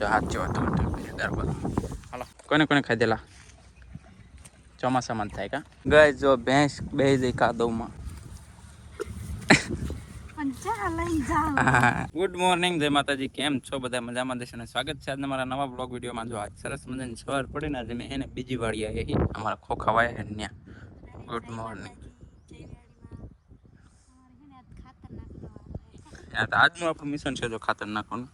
જો હાથ જેવો હતો ગરબા. હાલો કોને કોને ખાધેલા ચોમાસામાં જ થાય કા ગાય જો ભેંસ બેહી જઈ કાદવમાં. ગુડ મોર્નિંગ જય માતાજી, કેમ છો બધા? મજામાં દેશો ને સ્વાગત છે આજના મારા નવા બ્લોગ વિડીયોમાં. જો આજ સરસ મજાની સવાર પડી ને આજે મેં એને બીજી વાળી આવી અમારા ખોખા વાયા હે ન્યા. Good morning. આજનું આપણું મિશન છે જો ખાતર નાખવાનું.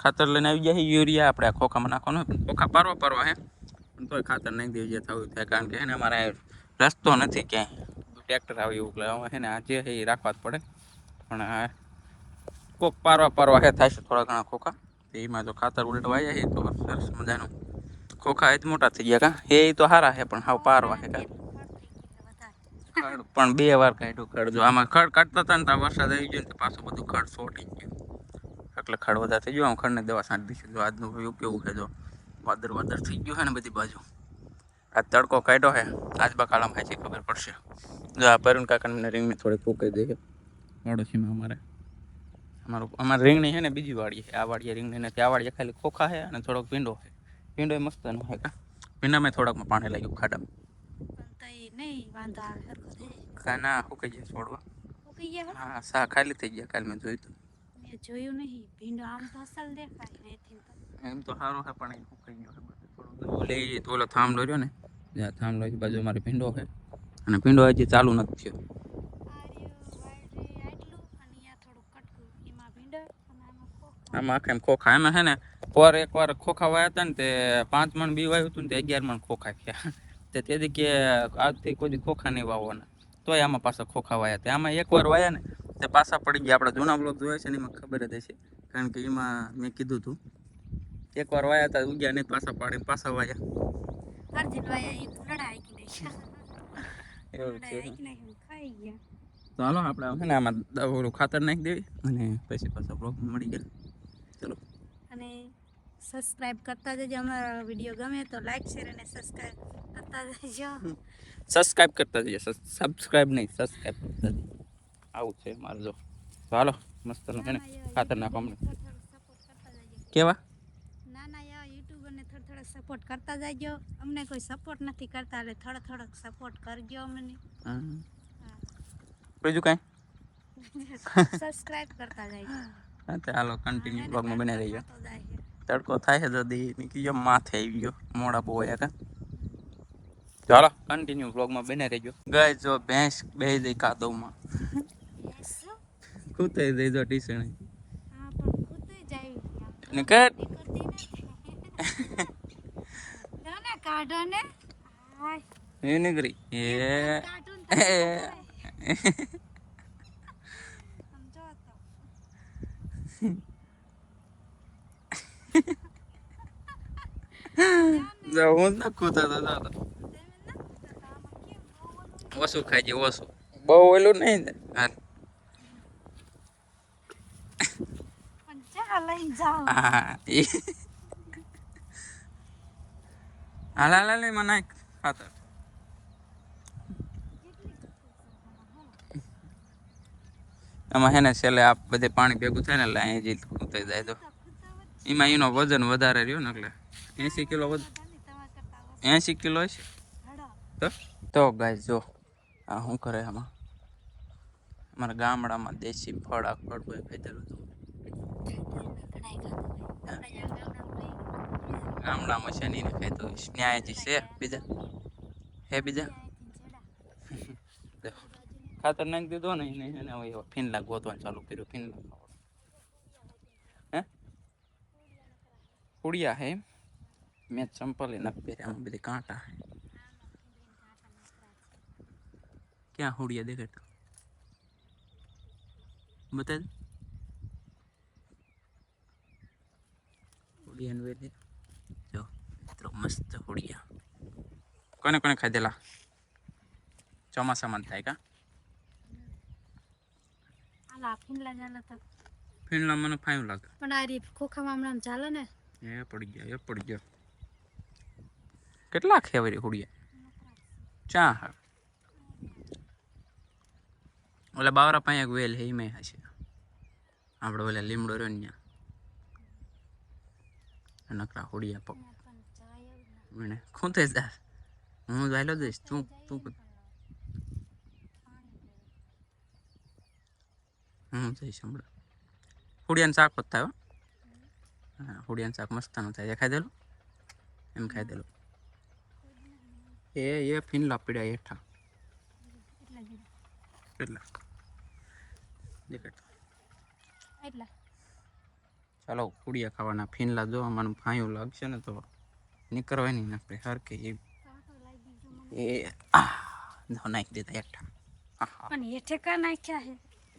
ખાતર લઈને આવી ગયા યુરિયા આપણે આ ખોખામાં નાખવાનું. ખોખા પારવા હે પણ તોય ખાતર નાખી દેવું જે થવું થાય, કારણ કે હે ને અમારે રસ્તો નથી ક્યાંય, ટ્રેક્ટર આવે એવું હે ને આજે એ રાખવા જ પડે. પણ કોક પારવા હે થાય છે થોડા ઘણા ખોખા, એમાં જો ખાતર ઉલટવાયા છે તો સરસ મજાનું ખોખા એ જ મોટા થઈ ગયા કા એ તો સારા છે, પણ હાવ પારવા છે કાંઈ. ખડ પણ 2 વાર કાઢ્યું ખડ. જો આમાં ખડ કાઢતા હતા ને તો વરસાદ આવી ગયો ને પાછું બધું ખડ સોટી ગયું, એટલે ખડ વધારે થઈ ગયું. આમ ખડને દવા છાંટી દીધી. જો આજનું વ્યૂ કેવું છે, જો વાદર થઈ ગયું છે ને બધી બાજુ. આ તડકો કાઢ્યો છે આજ બકાલામાં ખાઈ છે ખબર પડશે. જો આ પરુણ કાકાને રીંગણી થોડી ફૂંકાઈ દઈએ પાડોશીમાં. અમારે રીંગણી છે ને બીજી વાડીએ છે, આ વાડીએ રીંગણી નથી. આ વાડીએ ખાલી ખોખા છે અને થોડોક ભીંડો છે. ભીંડો એ મસ્ત નો છે કા ભીંડામાં થોડાકમાં પાણી લાગ્યું ખાડામાં. ના સુકાઈ ગયા છોડવા. હા સા ખાલી થઈ ગયા કાલે મેં જોયું નહીં. ભીંડો આમ તો અસલ દેખાય એમ તો સારો છે, પણ સુકાઈ ગયો છે થોડું. ઓલો થાંભલો રહ્યો ને, જ્યાં થાંભલો બાજુ અમારે ભીંડો છે અને ભીંડો હજી ચાલુ નથી થયો. આમાં આખા એમ ખોખા એમાં છે ને એકવાર ખોખા વાયા હતા ને તે 5 મણ બી વાયું હતું ને તે 11 મણ ખોખા થયા. તેથી કે આજથી કોઈ ખોખા નહીં વાવવાના, તોય આમાં પાછા ખોખા વાયા હતા. આમાં એકવાર વાયા ને તે પાછા પડી ગયા. આપણા જૂના બ્લોગ જોયા છે ને એમાં ખબર જ હશે, કારણ કે એમાં મેં કીધું હતું એકવાર વાયા હતા ઉગ્યા નહીં, પાછા પાડીને પાછા વાયા. એવું છે. તો હાલો આપણે છે ને આમાં ઓલું ખાતર નાખી દેવી અને પછી પાછા બ્લોગ મળી ગયા. ચલો. અને સબસ્ક્રાઇબ કરતા જજો. અમારો વિડીયો ગમે તો લાઈક શેર અને સબસ્ક્રાઇબ કરતા જજો. સબસ્ક્રાઇબ કરતા જજો, સબસ્ક્રાઇબ નહીં સબસ્ક્રાઇબ કરતા જજો. આવું છે મારે. જો હાલો મસ્ત છે ને ખાતર નાખવા મળે. કેવા નાના એવા યુટ્યુબરને થોડો સપોર્ટ કરતા જજો. અમને કોઈ સપોર્ટ નથી કરતા એટલે થોડોક સપોર્ટ કરજો અમને. બીજું કાંઈ સબસ્ક્રાઇબ કરતા જજો. હાલો કન્ટિન્યુ બ્લોગમાં બને રહીજો. તડકો થાય છે તો નીકળી ગયો, માથે આવી ગયો, મોડા બહુ આવ્યા કા. ચાલો કન્ટિન્યુ બ્લોગમાં બને રહેજો. ગાય જો ભેંસ બેહી જઈ કાદવમાં. ખૂતાઈ જઈ જો ટીસણી. હા પણ ખૂતાઈ જાય. નીકળ ને કાઢો ને. એ નીકળી એ હું ના ખૂતા હતા. ઓછું ખાઈ જાય ઓછું, બહુ ઓલું નહીં ને. હાલ હાલ હાલ એમાં નાખ ખાતર. આમાં હે ને છેલ્લે આ બધે પાણી ભેગું થાય ને એટલે અહીં જ ખૂતાઈ જાય. તો એમાં એનો વજન વધારે રહ્યો ને એટલે 80 કિલો 80 કિલો હશે. તો ગાય જો આ શું કરે આમાં. અમારા ગામડામાં દેશી ફળ આ ફળ કોઈ ખાધેલું હતું. ગામડામાં છે નહીં ને ખાધો ન્યાયથી છે બીજા હે બીજા ખાતર નાખી દીધો ને એને હવે ફીનલા ગોતવાનું ચાલુ કર્યું. ફીનલા હે કુડિયા હે મેં ચંપલ નથી પહેર્યા, આમાં બધી કાંટા. ક્યાં હુડિયા દેખાતા બતાવી હુડિયા વેલી જો મિત્રો મસ્ત હુડિયા. કોને કોને ખાધેલા ચોમાસામાં થાય કા. ફીનલા મને ફાઈવ લાગે, પણ આ રી ખોખામાં હમણાં ચાલે ને. એ પડી ગયા. કેટલા ખેવરી હુડિયા ચા હા. ઓલા બાવરા પાસે એક વેલ હે એમાં હશે. આપણે ઓલા લીમડો રહ્યો ને નકરા હોડિયા પગ અહીંયા પણ જાય એવું ના મને ખૂંતે જા હું જાયલો જઈશ તું તું હું જઈશ હમણાં હોડિયાનું શાક હોત થાય હા હોડિયાનું શાક મસ્તાનું થાય એ ખાઈ દેલું એમ ખાઈ દેલું એ ફીનલા પીડ્યા હેઠા એટલા જ કેટલા દેખાય એટલા ચાલો હોડિયા ખાવાના ફીનલા જો મને ફાયું લાગશે ને તો નીકળવાય નહીં આપણે હરકે કાંટો લાગી ગયો મને એ નાખી દેતા હેઠા પણ હેઠે કા નાખ્યા હે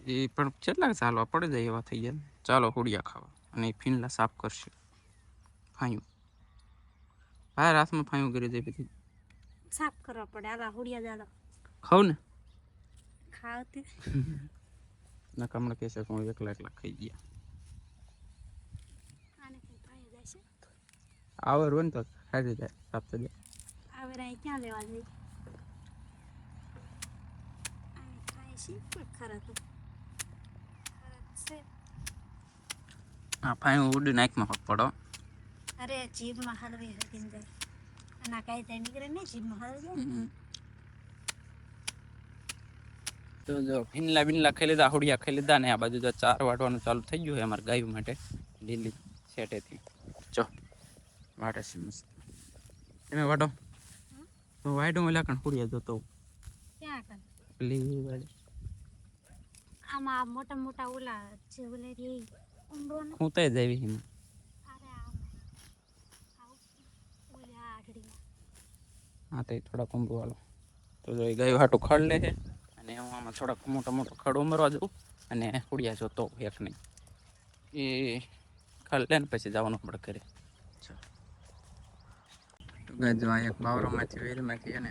એ પણ કેટલા ચાલવા પડી જાય એવા થઈ ગયા ચાલો હોડિયા ખાવા અને એ ફીનલા સાફ કરશે ફાયું બહાર હાથમાં ફાયું કરી દે બધી સાફ કરવા પડે આલા હોડિયા જાડો ખાવ ને ખાવતી ના હમણાં કહેશે કે હું એકલા એકલા ખાઈ ગયા આને કઈ ભાઈ જશે આવર હોય ને તો ખાઈ જાય સાફ થઈ જાય આવે રાઈ ક્યાં લેવા જઈ આને ખાય છે પણ ખરા તો ખરા છે હા ફાયું ઉડી નાખમાં પડો અરે જીભમાં હલવી હલવીને જાય આના કાંઈ થાય નીકળે નહીં જીભમાં હલવી જાય તો જો ફીનલા બીનલા ખાઈ લીધા હોડિયા ખાઈ લીધા ને આ બાજુ તો ચાર વાટવાનું ચાલુ થઈ ગયું છે અમારે ગાયું માટે લીલી સેટેથી જો વાટે છે મસ્ત તમે વાટો તો વાટો મેલા કણ હોડિયા જોતો ક્યાં કર લીલી વાળી આમાં મોટા મોટા ઓલા જે ઓલા રે ઊંડો ને હું તો જ આવી એમાં અરે આવ ઓલા આઢડીમાં હા તો થોડા કુંભ વાળો તો જો એ ગાયું હાટું ખડ લે છે અને હું આમાં થોડાક મોટો મોટો ખડ ઉમરવા દઉં અને હોડિયા જોતો એક નહીં એ ખડ લે ને પછી જવાનું આપણે ઘરે જો આ એક બાવરામાંથી વેલમાંથી છે ને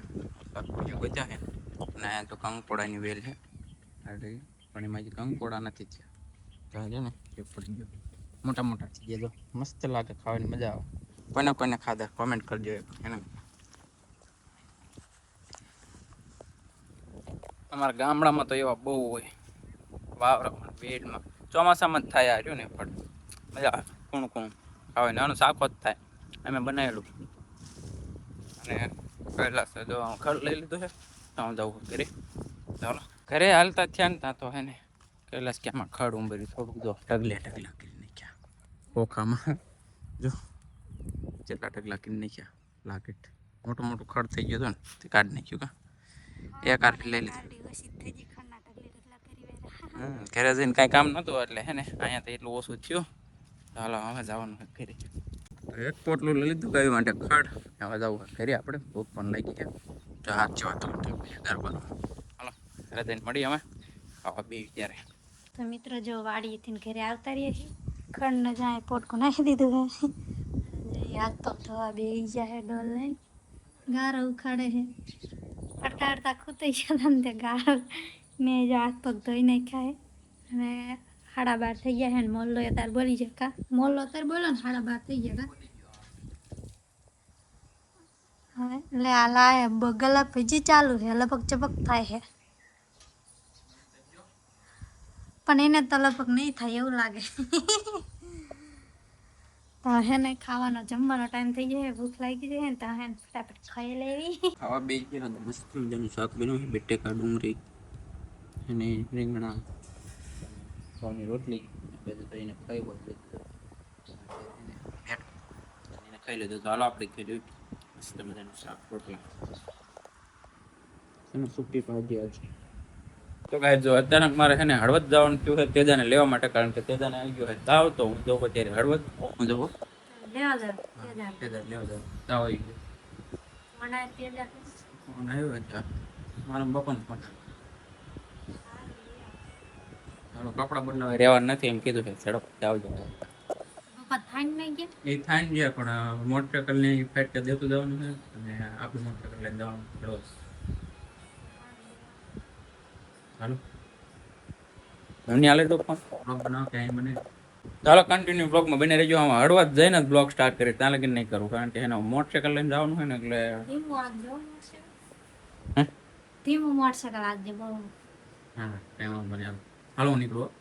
ગજા છે અને આ તો કંકોડાની વેલ છે પણ એમાં જે કંકોડા નથી થયા તો છે ને એ પડી ગયો મોટા મોટા થઈ ગયા જો મસ્ત લાગે ખાવાની મજા આવે કોઈને કોઈને ખાધા કોમેન્ટ કરજો એને અમારા ગામડામાં તો એવા બહુ હોય વાવરામાં વેડમાં ચોમાસામાં જ થાય આવ્યું ને પણ મજા આવે કુણ કુણ ખાવાની આનું શાક જ થાય અમે બનાવેલું અને પહેલા જો ખડ લઈ લીધું છે તો હું જવું ઘરે ચાલો ઘરે હાલતા થયા ને ત્યાં તો હે ને કૈલાસ કે આમાં ખડ ઉંબર્યું થોડુંક જો ઢગલા ઢગલા કરી નાખ્યા ખોખામાં જો જેટલા ઢગલા કરી નાખ્યા લાકેટ મોટું મોટું ખડ થઈ ગયું હતું ને તે કાઢી નાખ્યું કા એક આરટી લઈ લીધું આરડી ઓછી થઈ ગઈ ખરના ઢગલે ઢગલા કરી વેરા ઘરે જઈને કાંઈ કામ નહોતું એટલે હે ને અહીંયા તો એટલું ઓછું થયું ચાલો હવે જવાનું ઘરે એક પોટલું લઈ લીધું ગાયું માટે ખડ હવે જવું ઘરે આપણે ભૂખ પણ લાગી ગયા તો હાથ જેવા તો ગરબા હાલો ઘરે જઈને મળીએ અમે ખાવા બે ત્યારે તો મિત્રો જો વાડીએથી ઘરે આવતા રહીએ છીએ ખંડ ને જાય પોટકું નાખી દીધું છે હાથ પગ ધોવા બે જાય ડોલ લઈને ગારો ઉખાડે છે અડતા અડતા ખૂતી ગયા ને તે ગારો મેં જો હાથ પગ ધોઈ નાખ્યા છે અને 12:30 થઈ ગયા છે ને મોલ્લો અત્યારે બોલી જાય કા મોલ્લો અત્યારે બોલો ને 12:30 થઈ ગયા કા હવે એટલે આ લાય ગલપ હજી ચાલુ છે લપક ચપક થાય છે પણ એને તો લપક નહીં થાય એવું લાગે તો હે ને ખાવાનો જમવાનો ટાઈમ થઈ ગયો ભૂખ લાગી જાય ને તો હે ફટાફટ ખાઈ લેવી ખાવા બે ગયા મસ્ત મજાનું શાક બન્યું છે બટેકા ડુંગળી અને રીંગણા ઘઉંની રોટલી બધું તો એને ખાઈ હોય એને ખાઈ લીધું તો હાલો આપણે ખાઈ લઈએ મસ્ત મજાનું શાક રોટલા એનું સુકી ભાજી આજે તો કાંઈ જો અત્યારે મારે છે ને હળવદ જવાનું થયું છે તેજાને લેવા માટે કારણ કે તેજાને આવી ગયો છે તાવ તો હું જવું અત્યારે હળવદ હું જવું લેવા જાવ તેજા લેવા જાવ તાવ આવી ગયો મને તેજા ફોન આવ્યો હતા મારા બપન ફોન હાલો કપડાં બદલાવા રહેવા નથી એમ કીધું છે ઝડપ આવજો પપ્પા થાઈ નહીં ગયા એ થાય ને ગયા પણ મોટરસાઇકલની ફેટ દેતું જવાનું છે અને આપણે મોટરસાઇકલ લઈને જવાનું રોજ હાલો મને હાલે તો પણ બ્લોગ બનાવો ક્યાંય મને ચાલો કન્ટિન્યુ બ્લોગમાં બને રહેજો આમાં હળવદ જઈને જ બ્લોગ સ્ટાર્ટ કરી ત્યાં લગીને નહીં કરું કારણ કે એનો મોટરસાઇકલ લઈને જવાનું હોય ને એટલે ધીમું આગજો હે ધીમું મોટરસાઇકલ આગજો બહુ હા ટાઈમ બને હાલો હું નીકળું